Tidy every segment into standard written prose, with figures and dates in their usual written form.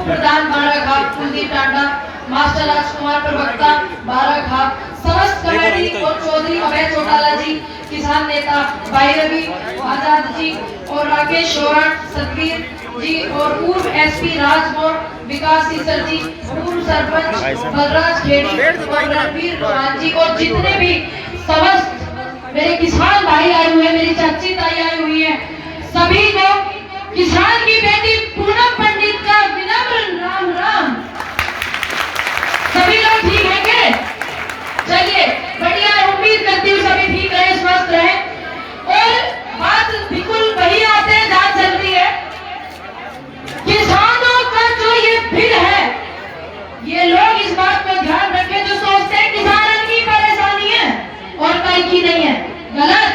प्रधान Baraghat Kuldeep Tanda, master राजकुमार प्रवक्ता बाराघाट, समस्त committee और चौधरी अभय चौटाला जी, किसान नेता भाई रवि आजाद जी और राकेश शोरण, सतवीर जी और पूर्व एसपी राजमोर विकास सीसर जी, पूर्व सरपंच बलराज खेड़ी और रणवीर रोहान जी और जितने भी समस्त मेरे किसान भाई आए हुए हैं, मेरी चाची ताई आई हुई है, सभी को किसान की बेटी पूनम पंडित का विनम्र राम राम। सभी लोग ठीक है क्या? चलिए बढ़िया, उम्मीद करती हूँ सभी ठीक रहे, स्वस्थ रहे। और बात बिल्कुल वही आते हैं जहां चल रही है, किसानों का जो ये बिल है, ये लोग इस बात को ध्यान रखें जो सोचते हैं किसानों की परेशानी है और कहीं की नहीं है, गलत,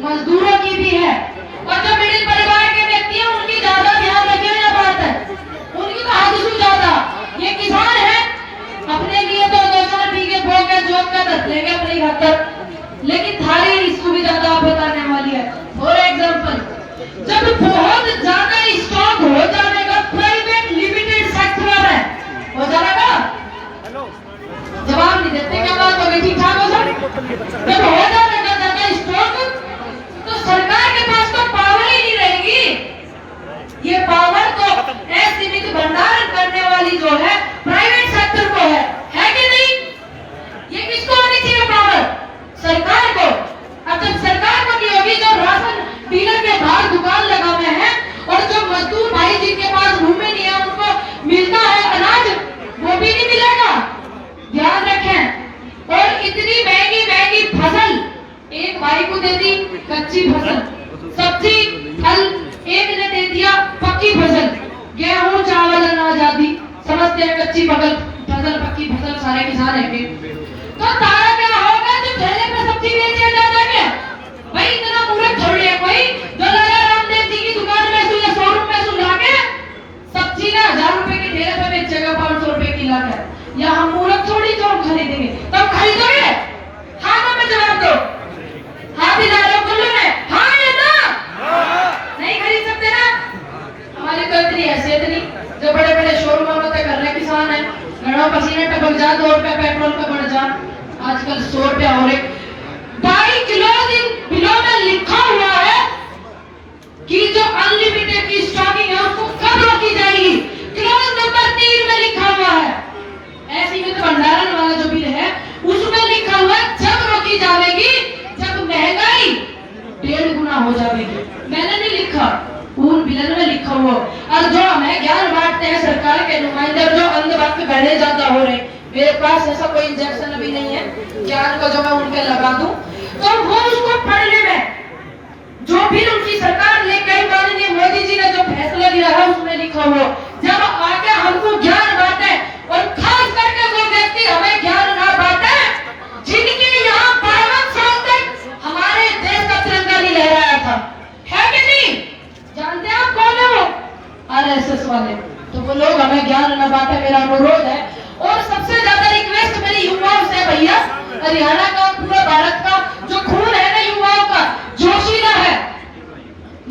मजदूरों की भी है। और जो मिडिल परिवार के व्यक्ति हैं उनकी ज्यादा ध्यान रखें, यह बात है, उनकी तो हद से ज्यादा। ये किसान है, अपने लिए तो 2-4 बीघे बो के जॉब का दस लेंगे अपनी खातर, लेकिन थारी इसको भी ज्यादा आप बताने वाली है। फॉर एग्जाम्पल, जब बहुत ज्यादा स्टॉक हो जाएगा प्राइवेट लिमिटेड सेक्टर में, हो जाएगा, जवाब नहीं देते, क्या बात हो गई? ठीक ठाक हो सर? जब हो जाएगा ज्यादा स्टॉक तो सरकार के पास तो पावर ही नहीं रहेगी। ये पावर तो असीमित भंडारण करने वाली जो है प्राइवेट सेक्टर को है कि नहीं? ये किसको होनी चाहिए पावर? सरकार को। अब जब सरकार को नहीं होगी, जो राशन डीलर के बाहर दुकान लगा हुए हैं और जो मजदूर भाई जिनके पास भूमि नहीं है उनको मिलता है अनाज, वो भी नहीं मिलेगा, ध्यान रखें। और इतनी महंगी महंगी फसल एक भाई को दे दी कच्ची फसल, सब्जी फल एक ने दे दिया पक्की फसल, गेहूं चावल अनाज आदि समझते हैं कच्ची फसल पक्की फसल सारे किसान है। तो तारा क्या होगा जो ठेले पे सब्जी बेचे जाता है? भाई इतना मूर्ख थोड़ी है कोई जो लाला रामदेव जी की दुकान में सुन 100 रुपए सुना के सब्जी ना 1000 रुपए के ठेले पे बेचेगा 500 रुपए किलो है। या हम मूर्ख थोड़ी जो हम खरीदेंगे, तब खरीदोगे? हाँ ना, मैं जवाब दो, हाँ भी डालो बोलो में, हाँ या ना? नहीं खरीद सकते ना? हमारी तो इतनी हैसियत नहीं, जो बड़े बड़े शोरूम में कर रहे किसान है, घरों पसीने टपक जा, 2 रुपए पेट्रोल का बढ़ जा, आजकल 100 रुपया हो रहे। 22 किलो दिन बिलों में लिखा हुआ है कि जो अनलिमिटेड की स्टॉकिंग है उसको कब रोकी जाएगी, क्लॉज नंबर 3 में लिखा हुआ है। असीमित भंडारण वाला जो बिल है उसमें लिखा हुआ है जब रोकी जाएगी जब महंगाई 1.5 गुना हो जाएगी। मैंने नहीं लिखा, उन बिलन में लिखा हुआ। और जो हमें ज्ञान बांटते हैं सरकार के नुमाइंदे, जो अंधभक्त गढ़े ज्यादा हो रहे, मेरे पास ऐसा कोई इंजेक्शन अभी नहीं है ज्ञान का जो मैं उनके लगा दूं, तो वो उसको पढ़ने में जो भी उनकी सरकार ले गई, माननीय मोदी जी ने जो फैसला लिया है उसमें लिखा हुआ, जब आके हमको ज्ञान बांटे, और खास करके वो व्यक्ति हमें ज्ञान ना बांटे जिनके यहाँ 52 साल तक हमारे देश का तिरंगा नहीं लहराया था, है कि नहीं? जानते हैं आप कौन है वो? आरएसएस वाले। तो वो लोग हमें ज्ञान न बांटे, मेरा अनुरोध है। और सबसे ज्यादा रिक्वेस्ट मेरी युवाओं से, भैया हरियाणा का पूरा भारत का जो खून है ना युवाओं का, जोशीला है,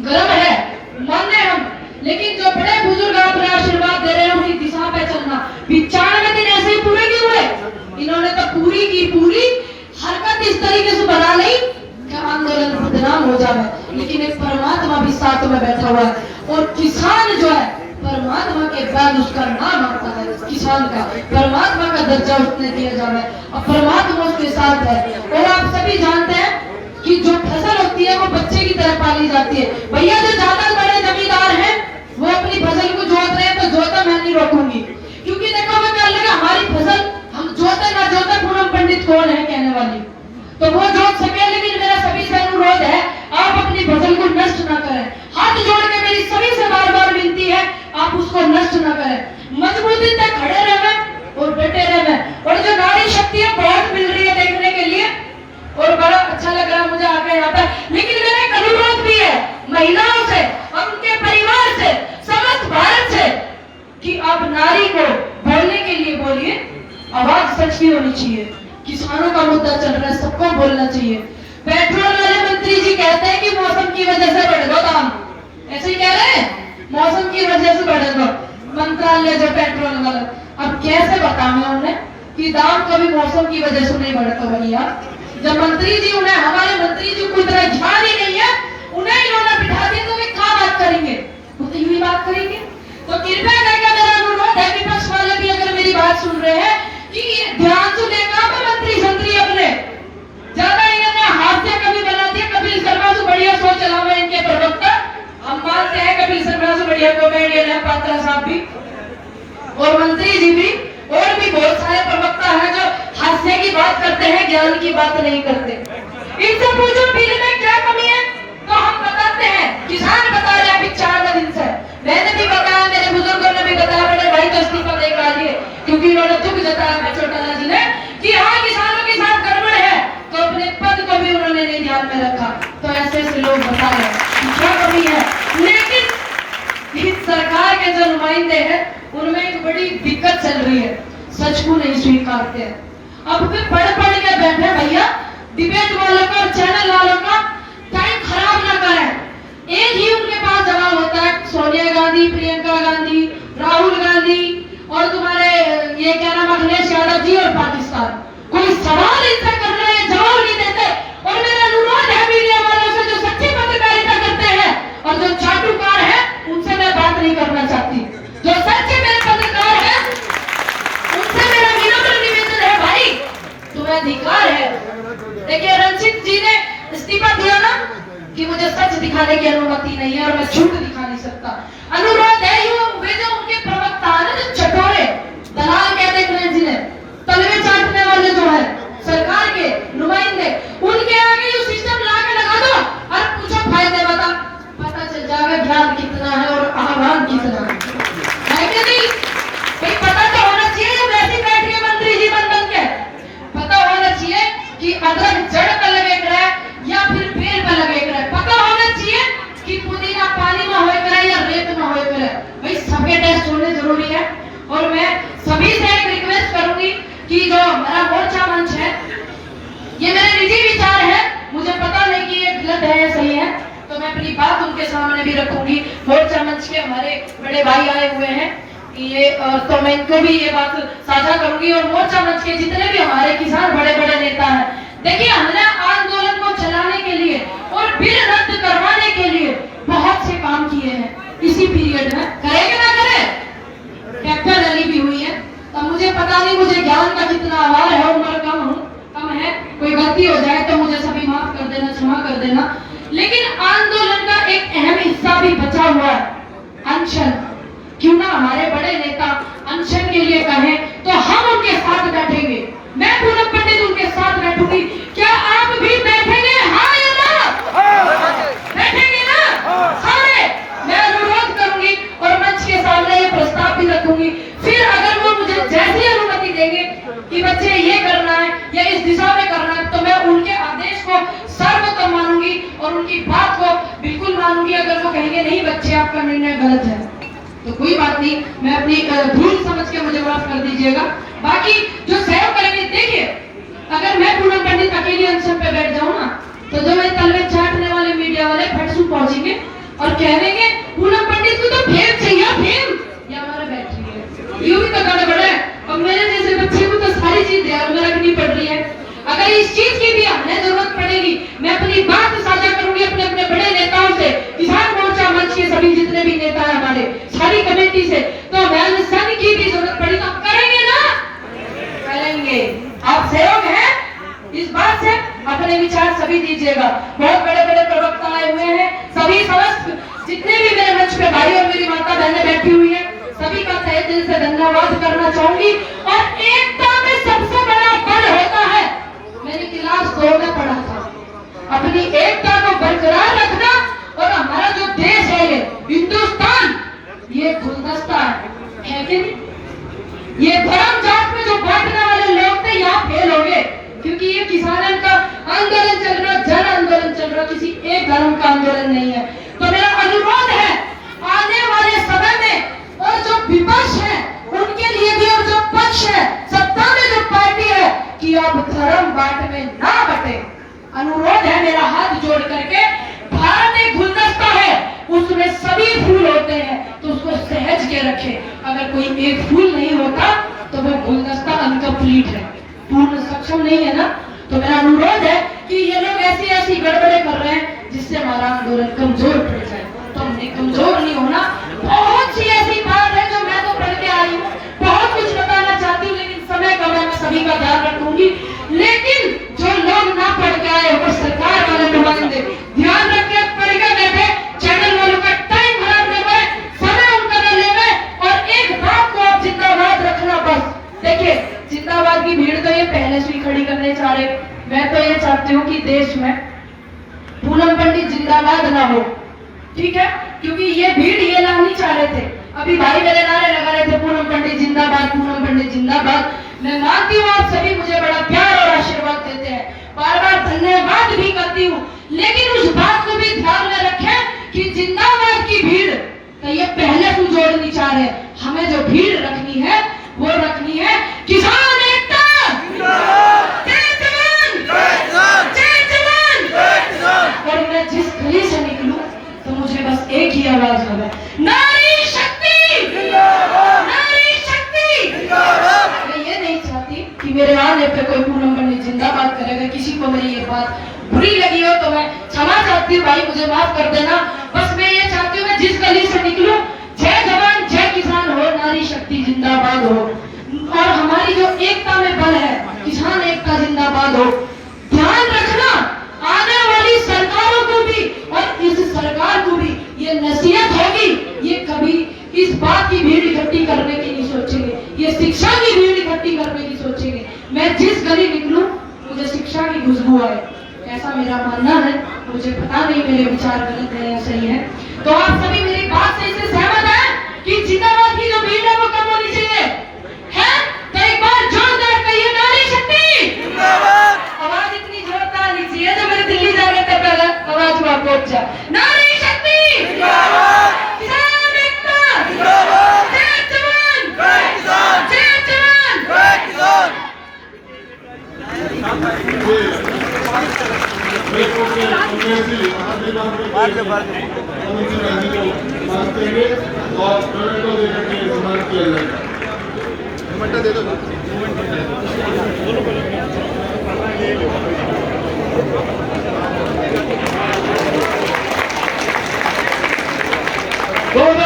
गर्म है, मानने हम, लेकिन जो बड़े बुजुर्ग आप आशीर्वाद दे रहे हैं उनकी दिशा पे चलना। 95 दिन ऐसे ही पूरे नहीं हुए, इन्होंने तो पूरी की पूरी हरकत इस तरीके से बना ली कि आंदोलन बदनाम हो जाए, लेकिन एक परमात्मा भी साथ में बैठा हुआ है। और किसान जो है परमात्मा के बाद उसका नाम आता है, किसान का परमात्मा का दर्जा उसने दिया जाए और परमात्मा उसके साथ है। और आप सभी जानते हैं कि जो फसल होती है वो बच्चे की तरह पाली जाती है। भैया जो ज्यादा बड़े जमींदार हैं वो अपनी फसल को जोत रहे हैं, तो जोता मैं नहीं रोकूंगी, क्योंकि देखो मैं कह लगा हमारी फसल हम जोते ना जोते पूनम पंडित कौन है कहने वाली, तो वो जोत सके। लेकिन मेरा सभी से अनुरोध है आप अपनी फसल को नष्ट ना करें, हाथ जोड़ के मेरी सभी से बार बार विनती है आप उसको नष्ट ना करें, मजबूती तक खड़े रहे और डटे रहे। और जो नारी शक्ति है बहुत मिल रही है देखने के लिए और बड़ा अच्छा लग रहा है मुझे आके यहाँ पे। लेकिन मेरा एक अनुरोध भी है महिलाओं से और उनके परिवार से, समस्त भारत से, कि आप नारी को बोलने के लिए बोलिए, आवाज सच की होनी चाहिए। किसानों का मुद्दा चल रहा है, सबको बोलना चाहिए। पेट्रोल वाले मंत्री जी कहते हैं कि मौसम की वजह से बढ़ गया दाम, ऐसे ही कह रहे हैं। मौसम की वजह से बढ़े तो मंत्रालय जो पेट्रोल वाला, अब कैसे बताऊं उन्हें कि दाम कभी मौसम की वजह से नहीं बढ़ता भैया। जब मंत्री जी उन्हें, हमारे मंत्री जी को इतना ध्यान ही नहीं है, उन्हें इन्होंने बिठा दिया तो वे क्या बात करेंगे, वो तो यूं बात करेंगे। तो कृपया करके मेरा अनुरोध है, विपक्ष वाले भी अगर मेरी बात सुन रहे हैं कि ध्यान से लेगा मंत्री संतरी अपने ज्यादा इन्होंने हास्य कभी बना दिया। कपिल शर्मा से बढ़िया सोच चला हुआ इनके प्रवक्ता, हम मानते हैं कपिल शर्मा से बढ़िया कॉमेडियन है पात्रा साहब भी और मंत्री जी भी, और भी बहुत सारे प्रवक्ता हैं जो हास्य की बात करते हैं, ज्ञान की बात नहीं करते। इनसे पूछो बिल में क्या कमी है तो हम बताते हैं। किसान बता रहे हैं अभी 4 दिन से, मैंने भी बताया, मेरे बुजुर्गों ने भी बताया, मेरे भाई तो इस्तीफा देकर आ लिए क्योंकि इन्होंने दुख जताया छोटा जी ने कि हाँ किसानों के साथ गड़बड़ है, तो अपने पद को भी उन्होंने नहीं ध्यान में रखा। तो ऐसे ऐसे लोग बता रहे हैं क्या कमी है। लेकिन इस सरकार के जो नुमाइंदे हैं उनमें एक बड़ी दिक्कत चल रही है, सच को नहीं स्वीकारते हैं। अब वे पढ़ के बैठे भैया, डिबेट वालों का और चैनल वालों का टाइम खराब ना करें। एक ही उनके पास जवाब होता है, सोनिया गांधी, प्रियंका गांधी, राहुल गांधी और तुम्हारे ये क्या नाम अखिलेश यादव जी और पाकिस्तान। कोई सवाल इनसे कर रहे हैं, जवाब नहीं देते। और मेरा अनुरोध है मीडिया वालों से जो सच्ची पत्रकारिता करते हैं और जो चाटुकार है उनसे मैं बात नहीं करना चाहती। जो सच्चे मेरे पत्रकार है उनसे मेरा विनम्र निवेदन है, भाई तुम्हें अधिकार है। देखिए रंजीत जी ने इस्तीफा दिया ना कि मुझे सच दिखाने की अनुमति नहीं है और मैं झूठ दिखा नहीं सकता। अनुरोध है वे जो उनके प्रवक्ता है ना, जो चटोरे दलाल कहते हैं जिन्हें, तलवे चाटने वाले जो है सरकार के नुमाइंदे, उनके आगे ये सिस्टम ला के लगा दो और पूछो फायदे बता, पता चल जाएगा ज्ञान कितना है और आह्वान कितना है कि नहीं। भाई पता तो होना चाहिए, जब ऐसी बैठ के मंत्री जी बन के पता होना चाहिए कि अदरक जड़ पर लगे करे या फिर पेड़ पर लगे करे। पता होना चाहिए कि पुदीना पानी में होए करे या रेत में होए करे। भाई सबके टेस्ट होने जरूरी है। और मैं सभी से एक रिक्वेस्ट करूंगी कि जो हमारा मोर्चा मंच है, ये मेरे निजी विचार है, मुझे पता नहीं कि ये गलत है या सही है, तो मैं अपनी बात उनके सामने भी रखूंगी। मोर्चा मंच के हमारे बड़े भाई आए हुए हैं, ये तो मैं इनको भी ये बात साझा करूंगी। और मोर्चा मंच के जितने भी हमारे किसान बड़े बड़े नेता हैं, देखिए हमने आंदोलन को चलाने के लिए और बिल रद्द करवाने के लिए बहुत से काम किए हैं इसी पीरियड में। करेंगे ना करें, ट्रैक्टर रैली भी हुई है। तो मुझे पता नहीं मुझे ज्ञान का कितना अभाव है, उम्र कम है, कोई गलती हो जाए तो मुझे सभी माफ कर देना, क्षमा कर देना। लेकिन आंदोलन का एक अहम हिस्सा भी बचा हुआ है, अनशन। क्यों ना हमारे बड़े नेता अनशन के लिए कहें तो हम उनके साथ बैठेंगे। मैं पूनम पंडित उनके साथ बैठूंगी। क्या आप भी बैठेंगे? हाँ या ना? बैठेंगे ना सारे? मैं अनुरोध करूंगी और मंच के सामने ये प्रस्ताव भी रखूंगी। फिर अगर वो मुझे जैसी अनुमति देंगे कि बच्चे ये करना है या इस दिशा में करना है, तो मैं उनके आदेश को सर्वोत्तम मानूंगी और उनकी बात को बिल्कुल मानूंगी। अगर वो कहेंगे नहीं बच्चे आपका निर्णय गलत है तो कोई बात नहीं, मैं अपनी भूल समझ के मुझे माफ कर दीजिएगा। बाकी जो सहयोग करेंगे, देखिए अगर मैं पूनम पंडित अकेली अनशन पे बैठ जाऊं ना, तो जो मेरे तलवे चाटने वाले मीडिया वाले फटसू पहुंचेंगे और कहेंगे पूनम पंडित को तो फेम चाहिए, फेम ये हमारा बैटरी है, यूं भी तो गड़बड़ है। और मेरे जैसे बच्चे को तो सारी चीज ध्यान में रखनी पड़ रही है। अगर इस चीज की भी हमें जरूरत पड़ेगी, मैं अपनी बात साझा करूंगी अपने अपने बड़े नेताओं से, किसान मोर्चा मंच के सभी जितने भी नेता हैं हमारे, सारी कमेटी से। तो मैं संघ की भी जरूरत पड़ी तो करेंगे ना, करेंगे। आप सहयोग है इस बात से, अपने विचार सभी दीजिएगा। बहुत बड़े बड़े प्रवक्ता आए हुए हैं, सभी समस्त जितने भी मेरे मंच पे भाई और मेरी माता बहनें बैठी हुई है, सभी का तहे दिल से धन्यवाद करना चाहूंगी। और एकता में सबसे बड़ा बल होता है, मेरी क्लास 2 में पढ़ा था, अपनी एकता को बरकरार रखना। और हमारा जो देश है ये हिंदुस्तान, ये गुलदस्ता है कि नहीं? ये धर्म जात में जो बांटने वाले लोग थे यहाँ फेल हो गए, क्योंकि ये किसानों का आंदोलन चल रहा, जन आंदोलन चल रहा, किसी एक धर्म का आंदोलन नहीं है। तो मेरा अनुरोध है आने वाले समय में और जो विपक्ष है उनके लिए भी और जो पक्ष है सत्ता में जो पार्टी है कि अब धर्म बांट में ना बटे। अनुरोध है मेरा हाथ जोड़ करके, भारत एक गुलदस्ता है, उसमें सब सभी फूल होते हैं, तो उसको सहज के रखे। अगर कोई एक फूल नहीं होता तो वो गुलदस्ता अनकम्प्लीट है, पूर्ण सक्षम नहीं है ना। तो मेरा अनुरोध है कि ये लोग ऐसी ऐसी गड़बड़े कर रहे हैं जिससे हमारा आंदोलन कमजोर पड़ जाए। तो हमने कमजोर नहीं होना। बहुत सी ऐसी बात है जो मैं तो पढ़ के आई हूँ, बहुत कुछ बताना चाहती हूँ, लेकिन समय का मैं सभी का ध्यान रखूंगी। लेकिन जो लोग ना पढ़ के आए वो सरकार वाले नुमाइंदे ध्यान रखे, पढ़ के बैठे, चैनल वालों का टाइम खराब नहीं हुए, समय उनका न लेवे। और एक बात को आप जिंदाबाद रखना बस। देखिए, जिंदाबाद की भीड़ तो ये पहले से ही खड़ी करने चाह रहे। मैं तो ये चाहती हूँ कि देश में पूनम पंडित जिंदाबाद ना हो, ठीक है, क्योंकि ये भीड़ ये लानी चाह रहे थे। अभी भाई मेरे नारे लगा रहे थे पूनम पंडित जिंदाबाद, पूनम पंडित जिंदाबाद। मैं मानती हूँ आप सभी मुझे बड़ा प्यार और आशीर्वाद देते हैं, बार बार धन्यवाद भी करती हूँ, लेकिन उस बात को भी ध्यान में रखें कि जिंदाबाद की भीड़ तो ये पहले से जोड़नी चाह रहे। हमें जो भीड़ रखनी है वो रखनी है किसान एकता, जय जवान, जय जवान। और मैं जिस गली से निकलूं तो मुझे बस एक ही आवाज होगा, नारी शक्ति, नारी शक्ति। मैं ये नहीं चाहती कि मेरे आने पे कोई पूनम पंडित जिंदाबाद करेगा। किसी को मेरी ये बात बुरी लगी हो तो मैं क्षमा चाहती हूँ, भाई मुझे माफ कर देना। बस मैं ये चाहती हूँ मैं जिस गली से निकलूं, जय जवान जय किसान हो, नारी शक्ति जिंदाबाद हो। और हमारी जो एकता में बल है, किसान एकता जिंदाबाद हो। ध्यान रखना, आने वाली सरकारों को भी और इस सरकार को भी ये नसीहत होगी, ये कभी इस बात की भीड़ इकट्ठी करने की नहीं सोचेंगे, ये शिक्षा की भीड़ इकट्ठी करने की सोचेंगे। मैं जिस गली निकलूं मुझे शिक्षा की खुशबू आए, ऐसा मेरा मानना है। मुझे पता नहीं मेरे विचार गलत है या सही है। तो आप सभी मेरी बात से इससे सहमत हैं कि जिंदाबाद की जो भीड़ है वो कम होनी चाहिए, है? तो एक बार जोरदार कहिए, नारी शक्ति जिंदाबाद। आवाज इतनी जोरदार लीजिए जो मेरे दिल्ली जा रहे थे पहले आवाज वहां पहुंच जा। नारी शक्ति जिंदाबाद, किसान एकता जिंदाबाद, जय जवान जय किसान, जय जवान जय किसान। दे दो। बहुत